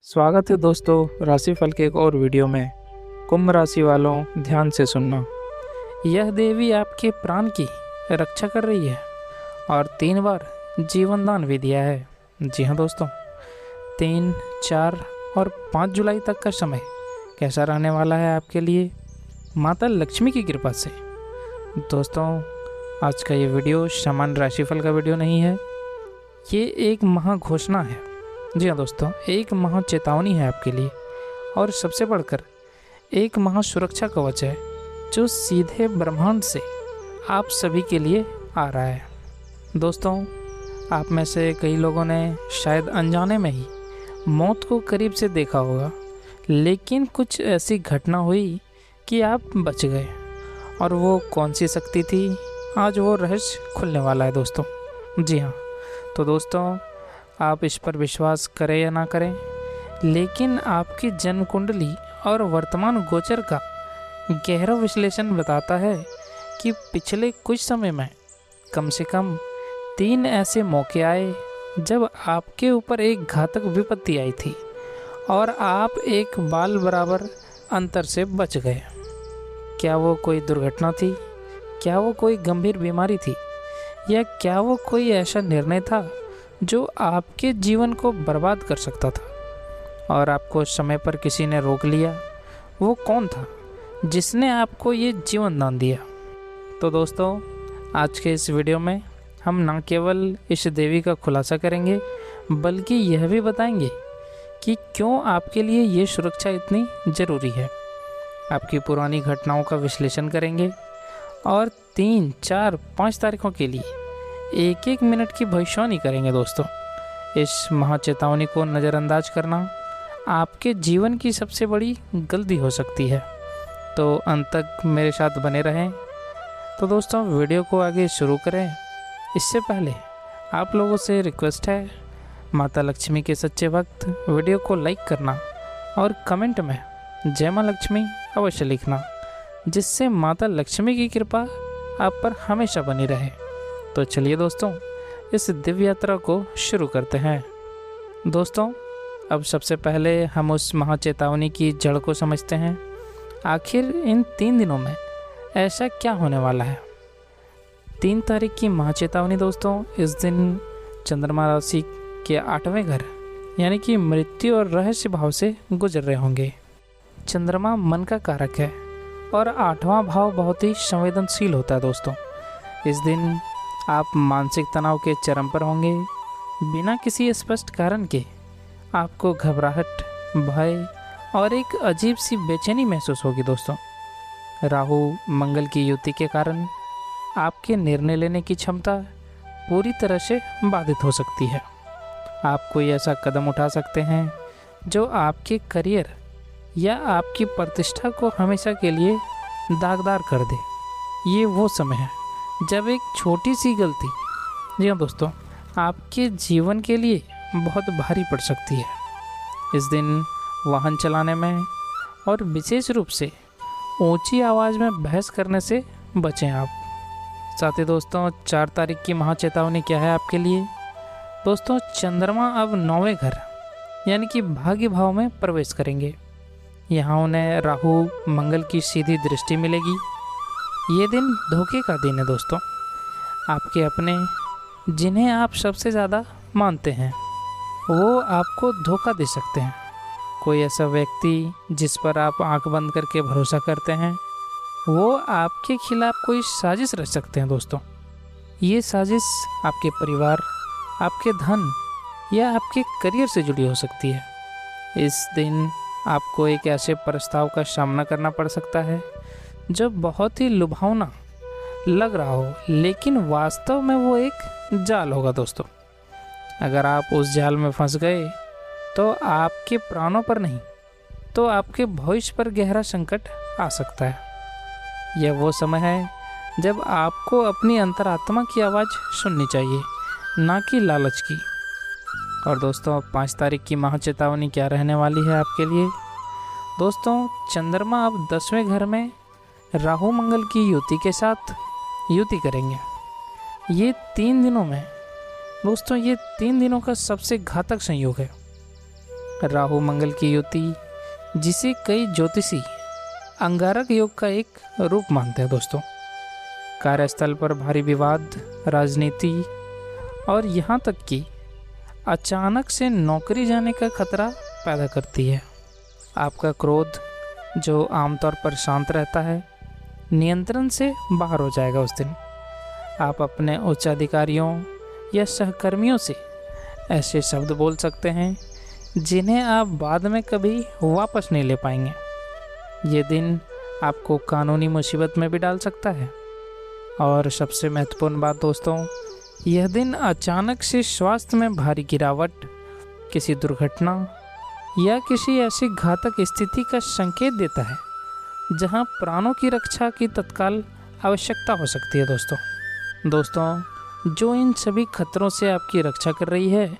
स्वागत है दोस्तों राशिफल के एक और वीडियो में। कुंभ राशि वालों ध्यान से सुनना। यह देवी आपके प्राण की रक्षा कर रही है और 3 बार जीवन दान भी दिया है। जी हाँ दोस्तों, 3, 4 और 5 जुलाई तक का समय कैसा रहने वाला है आपके लिए माता लक्ष्मी की कृपा से। दोस्तों, आज का ये वीडियो सामान्य राशिफल का वीडियो नहीं है, ये एक महा घोषणा है। जी हाँ दोस्तों, एक महा चेतावनी है आपके लिए और सबसे बढ़कर एक महा सुरक्षा कवच है जो सीधे ब्रह्मांड से आप सभी के लिए आ रहा है। दोस्तों, आप में से कई लोगों ने शायद अनजाने में ही मौत को करीब से देखा होगा, लेकिन कुछ ऐसी घटना हुई कि आप बच गए। और वो कौन सी शक्ति थी, आज वो रहस्य खुलने वाला है दोस्तों। जी हाँ, तो दोस्तों, आप इस पर विश्वास करें या ना करें, लेकिन आपकी जन्म कुंडली और वर्तमान गोचर का गहरा विश्लेषण बताता है कि पिछले कुछ समय में कम से कम 3 ऐसे मौके आए जब आपके ऊपर एक घातक विपत्ति आई थी और आप एक बाल बराबर अंतर से बच गए। क्या वो कोई दुर्घटना थी? क्या वो कोई गंभीर बीमारी थी? या क्या वो कोई ऐसा निर्णय था जो आपके जीवन को बर्बाद कर सकता था और आपको समय पर किसी ने रोक लिया? वो कौन था जिसने आपको ये जीवन दान दिया? तो दोस्तों, आज के इस वीडियो में हम न केवल इस देवी का खुलासा करेंगे, बल्कि यह भी बताएंगे कि क्यों आपके लिए ये सुरक्षा इतनी ज़रूरी है। आपकी पुरानी घटनाओं का विश्लेषण करेंगे और 3, 4, 5 तारीखों के लिए एक मिनट की भविष्यवाणी करेंगे। दोस्तों, इस महाचेतावनी को नज़रअंदाज करना आपके जीवन की सबसे बड़ी गलती हो सकती है, तो अंत तक मेरे साथ बने रहें। तो दोस्तों, वीडियो को आगे शुरू करें इससे पहले आप लोगों से रिक्वेस्ट है, माता लक्ष्मी के सच्चे भक्त वीडियो को लाइक करना और कमेंट में जय माँ लक्ष्मी अवश्य लिखना, जिससे माता लक्ष्मी की कृपा आप पर हमेशा बनी रहे। तो चलिए दोस्तों, इस दिव्य यात्रा को शुरू करते हैं। दोस्तों, अब सबसे पहले हम उस महाचेतावनी की जड़ को समझते हैं। आखिर इन 3 दिनों में ऐसा क्या होने वाला है? 3 तारीख की महाचेतावनी दोस्तों, इस दिन चंद्रमा राशि के 8वें घर यानी कि मृत्यु और रहस्य भाव से गुजर रहे होंगे। चंद्रमा मन का कारक है और 8वां भाव बहुत ही संवेदनशील होता है दोस्तों। इस दिन आप मानसिक तनाव के चरम पर होंगे। बिना किसी स्पष्ट कारण के आपको घबराहट, भय और एक अजीब सी बेचैनी महसूस होगी दोस्तों। राहु मंगल की युति के कारण आपके निर्णय लेने की क्षमता पूरी तरह से बाधित हो सकती है। आप कोई ऐसा कदम उठा सकते हैं जो आपके करियर या आपकी प्रतिष्ठा को हमेशा के लिए दागदार कर दे। ये वो समय है जब एक छोटी सी गलती, जी हाँ दोस्तों, आपके जीवन के लिए बहुत भारी पड़ सकती है। इस दिन वाहन चलाने में और विशेष रूप से ऊंची आवाज़ में बहस करने से बचें आप। साथ ही दोस्तों, 4 तारीख की महाचेतावनी क्या है आपके लिए? दोस्तों, चंद्रमा अब 9वें घर यानी कि भाग्य भाव में प्रवेश करेंगे। यहाँ उन्हें राहु मंगल की सीधी दृष्टि मिलेगी। ये दिन धोखे का दिन है दोस्तों। आपके अपने, जिन्हें आप सबसे ज़्यादा मानते हैं, वो आपको धोखा दे सकते हैं। कोई ऐसा व्यक्ति जिस पर आप आंख बंद करके भरोसा करते हैं, वो आपके खिलाफ कोई साजिश रच सकते हैं दोस्तों। ये साजिश आपके परिवार, आपके धन या आपके करियर से जुड़ी हो सकती है। इस दिन आपको एक ऐसे प्रस्ताव का सामना करना पड़ सकता है जो बहुत ही लुभावना लग रहा हो, लेकिन वास्तव में वो एक जाल होगा दोस्तों। अगर आप उस जाल में फंस गए तो आपके प्राणों पर नहीं, तो आपके भविष्य पर गहरा संकट आ सकता है। यह वो समय है जब आपको अपनी अंतरात्मा की आवाज़ सुननी चाहिए, ना कि लालच की। और दोस्तों, 5 तारीख की महाचेतावनी क्या रहने वाली है आपके लिए? दोस्तों, चंद्रमा अब 10वें घर में राहु मंगल की युति के साथ युति करेंगे। ये 3 दिनों में दोस्तों, ये 3 दिनों का सबसे घातक संयोग है। राहु मंगल की युति, जिसे कई ज्योतिषी अंगारक योग का एक रूप मानते हैं दोस्तों, कार्यस्थल पर भारी विवाद, राजनीति और यहाँ तक कि अचानक से नौकरी जाने का खतरा पैदा करती है। आपका क्रोध, जो आमतौर पर शांत रहता है, नियंत्रण से बाहर हो जाएगा उस दिन। आप अपने उच्च अधिकारियों या सहकर्मियों से ऐसे शब्द बोल सकते हैं जिन्हें आप बाद में कभी वापस नहीं ले पाएंगे। ये दिन आपको कानूनी मुसीबत में भी डाल सकता है। और सबसे महत्वपूर्ण बात दोस्तों, यह दिन अचानक से स्वास्थ्य में भारी गिरावट, किसी दुर्घटना या किसी ऐसी घातक स्थिति का संकेत देता है जहां प्राणों की रक्षा की तत्काल आवश्यकता हो सकती है दोस्तों, जो इन सभी खतरों से आपकी रक्षा कर रही है।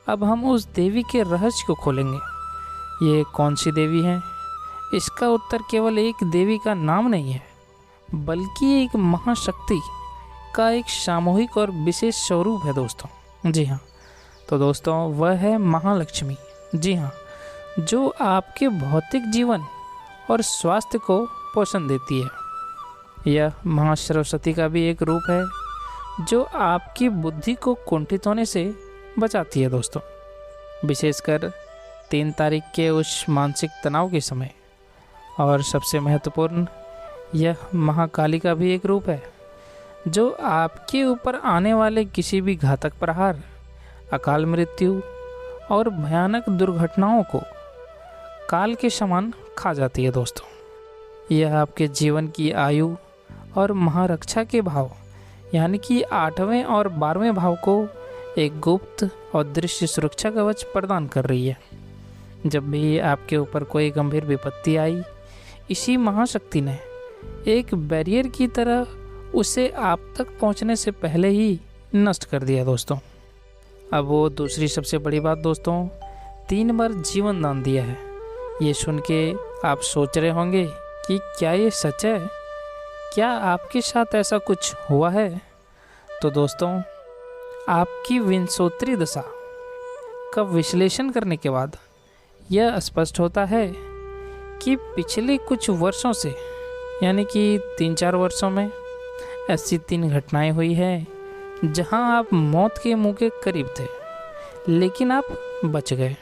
अब हम उस देवी के रहस्य को खोलेंगे। ये कौन सी देवी है? इसका उत्तर केवल एक देवी का नाम नहीं है, बल्कि एक महाशक्ति का एक सामूहिक और विशेष स्वरूप है दोस्तों। जी हाँ, तो दोस्तों वह है महालक्ष्मी। जी हाँ, जो आपके भौतिक जीवन और स्वास्थ्य को पोषण देती है। यह महासरस्वती का भी एक रूप है, जो आपकी बुद्धि को कुंठित होने से बचाती है दोस्तों, विशेषकर 3 तारीख के उस मानसिक तनाव के समय। और सबसे महत्वपूर्ण, यह महाकाली का भी एक रूप है, जो आपके ऊपर आने वाले किसी भी घातक प्रहार, अकाल मृत्यु और भयानक दुर्घटनाओं को काल के समान खा जाती है दोस्तों। यह आपके जीवन की आयु और महारक्षा के भाव, यानी कि 8वें और 12वें भाव को एक गुप्त और दृश्य सुरक्षा कवच प्रदान कर रही है। जब भी आपके ऊपर कोई गंभीर विपत्ति आई, इसी महाशक्ति ने एक बैरियर की तरह उसे आप तक पहुंचने से पहले ही नष्ट कर दिया दोस्तों। अब वो दूसरी सबसे बड़ी बात दोस्तों, 3 बार जीवन दान दिया है। ये सुन के आप सोच रहे होंगे कि क्या ये सच है? क्या आपके साथ ऐसा कुछ हुआ है? तो दोस्तों, आपकी विंशोत्तरी दशा का विश्लेषण करने के बाद यह स्पष्ट होता है कि पिछले कुछ वर्षों से, यानी कि 3-4 वर्षों में ऐसी 3 घटनाएं हुई हैं जहां आप मौत के मुंह के करीब थे, लेकिन आप बच गए।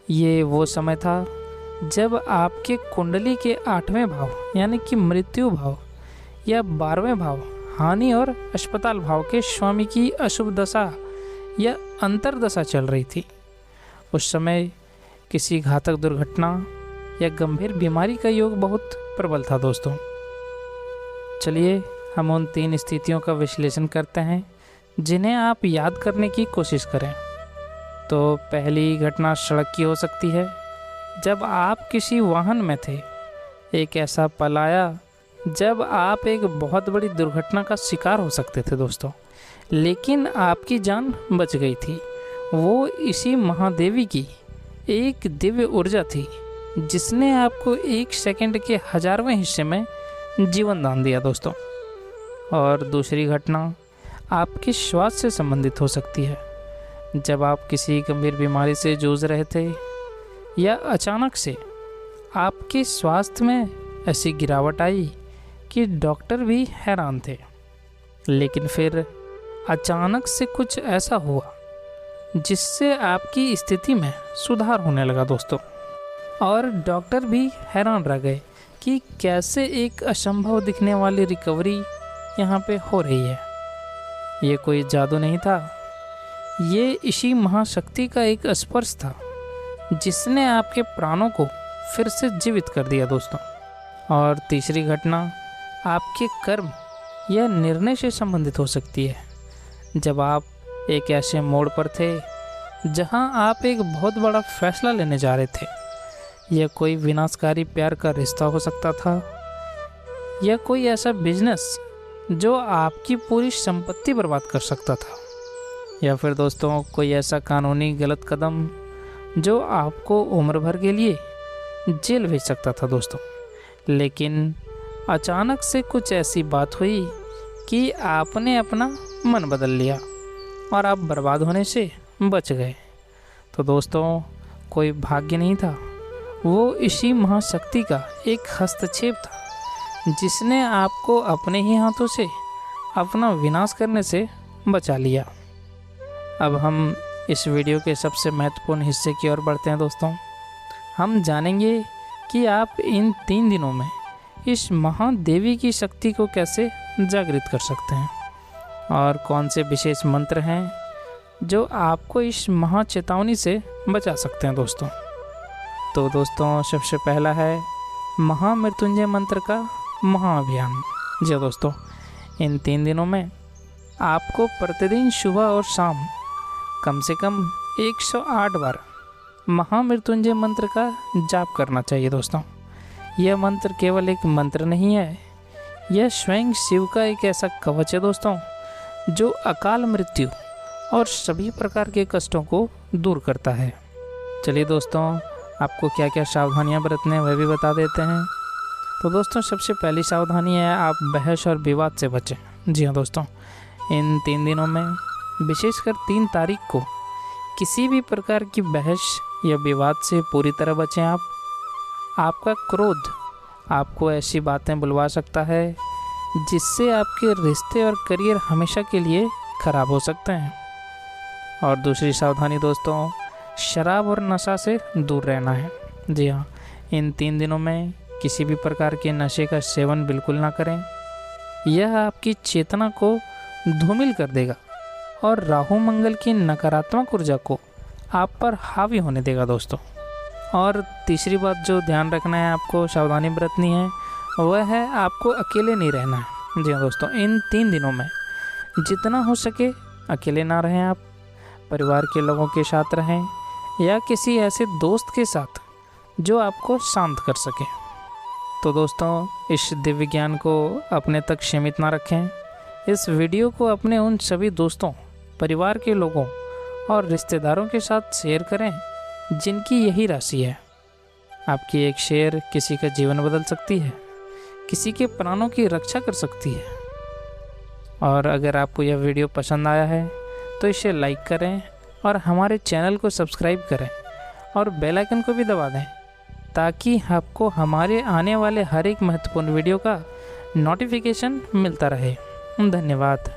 ये वो समय था जब आपके कुंडली के 8वें भाव, यानी कि मृत्यु भाव, या 12वें भाव, हानि और अस्पताल भाव के स्वामी की अशुभ दशा या अंतर्दशा चल रही थी। उस समय किसी घातक दुर्घटना या गंभीर बीमारी का योग बहुत प्रबल था दोस्तों। चलिए हम उन 3 स्थितियों का विश्लेषण करते हैं जिन्हें आप याद करने की कोशिश करें। तो पहली घटना सड़क की हो सकती है, जब आप किसी वाहन में थे। एक ऐसा पल आया जब आप एक बहुत बड़ी दुर्घटना का शिकार हो सकते थे दोस्तों, लेकिन आपकी जान बच गई थी। वो इसी महादेवी की एक दिव्य ऊर्जा थी जिसने आपको 1 सेकंड के 1000वें हिस्से में जीवन दान दिया दोस्तों। और दूसरी घटना आपके स्वास्थ्य से संबंधित हो सकती है, जब आप किसी गंभीर बीमारी से जूझ रहे थे या अचानक से आपके स्वास्थ्य में ऐसी गिरावट आई कि डॉक्टर भी हैरान थे, लेकिन फिर अचानक से कुछ ऐसा हुआ जिससे आपकी स्थिति में सुधार होने लगा दोस्तों। और डॉक्टर भी हैरान रह गए कि कैसे एक असंभव दिखने वाली रिकवरी यहाँ पे हो रही है। ये कोई जादू नहीं था, ये इसी महाशक्ति का एक स्पर्श था जिसने आपके प्राणों को फिर से जीवित कर दिया दोस्तों। और तीसरी घटना आपके कर्म या निर्णय से संबंधित हो सकती है, जब आप एक ऐसे मोड़ पर थे जहां आप एक बहुत बड़ा फैसला लेने जा रहे थे। यह कोई विनाशकारी प्यार का रिश्ता हो सकता था, या कोई ऐसा बिजनेस जो आपकी पूरी संपत्ति बर्बाद कर सकता था, या फिर दोस्तों कोई ऐसा कानूनी गलत कदम जो आपको उम्र भर के लिए जेल भेज सकता था दोस्तों। लेकिन अचानक से कुछ ऐसी बात हुई कि आपने अपना मन बदल लिया और आप बर्बाद होने से बच गए। तो दोस्तों, कोई भाग्य नहीं था, वो इसी महाशक्ति का एक हस्तक्षेप था जिसने आपको अपने ही हाथों से अपना विनाश करने से बचा लिया। अब हम इस वीडियो के सबसे महत्वपूर्ण हिस्से की ओर बढ़ते हैं दोस्तों। हम जानेंगे कि आप इन 3 दिनों में इस महादेवी की शक्ति को कैसे जागृत कर सकते हैं और कौन से विशेष मंत्र हैं जो आपको इस महाचेतावनी से बचा सकते हैं दोस्तों। तो दोस्तों, सबसे पहला है महामृत्युंजय मंत्र का महाअभियान। जी दोस्तों, इन 3 दिनों में आपको प्रतिदिन सुबह और शाम कम से कम 108 बार महामृत्युंजय मंत्र का जाप करना चाहिए दोस्तों। यह मंत्र केवल एक मंत्र नहीं है, यह स्वयं शिव का एक ऐसा कवच है दोस्तों जो अकाल मृत्यु और सभी प्रकार के कष्टों को दूर करता है। चलिए दोस्तों, आपको क्या क्या सावधानियां बरतने हैं वह भी बता देते हैं। तो दोस्तों, सबसे पहली सावधानी है आप बहस और विवाद से बचें। जी हाँ दोस्तों, इन 3 दिनों में विशेषकर 3 तारीख को किसी भी प्रकार की बहस या विवाद से पूरी तरह बचें। आपका क्रोध आपको ऐसी बातें बुलवा सकता है जिससे आपके रिश्ते और करियर हमेशा के लिए खराब हो सकते हैं। और दूसरी सावधानी दोस्तों, शराब और नशा से दूर रहना है। जी हाँ, इन 3 दिनों में किसी भी प्रकार के नशे का सेवन बिल्कुल ना करें। यह आपकी चेतना को धूमिल कर देगा और राहु मंगल की नकारात्मक ऊर्जा को आप पर हावी होने देगा दोस्तों। और तीसरी बात जो ध्यान रखना है, आपको सावधानी बरतनी है, वह है आपको अकेले नहीं रहना है। जी हाँ दोस्तों, इन 3 दिनों में जितना हो सके अकेले ना रहें। आप परिवार के लोगों के साथ रहें या किसी ऐसे दोस्त के साथ जो आपको शांत कर सके। तो दोस्तों, इस दिव्य ज्ञान को अपने तक सीमित ना रखें। इस वीडियो को अपने उन सभी दोस्तों, परिवार के लोगों और रिश्तेदारों के साथ शेयर करें जिनकी यही राशि है। आपकी एक शेयर किसी का जीवन बदल सकती है, किसी के प्राणों की रक्षा कर सकती है। और अगर आपको यह वीडियो पसंद आया है तो इसे लाइक करें और हमारे चैनल को सब्सक्राइब करें और बेल आइकन को भी दबा दें ताकि आपको हमारे आने वाले हर एक महत्वपूर्ण वीडियो का नोटिफिकेशन मिलता रहे। धन्यवाद।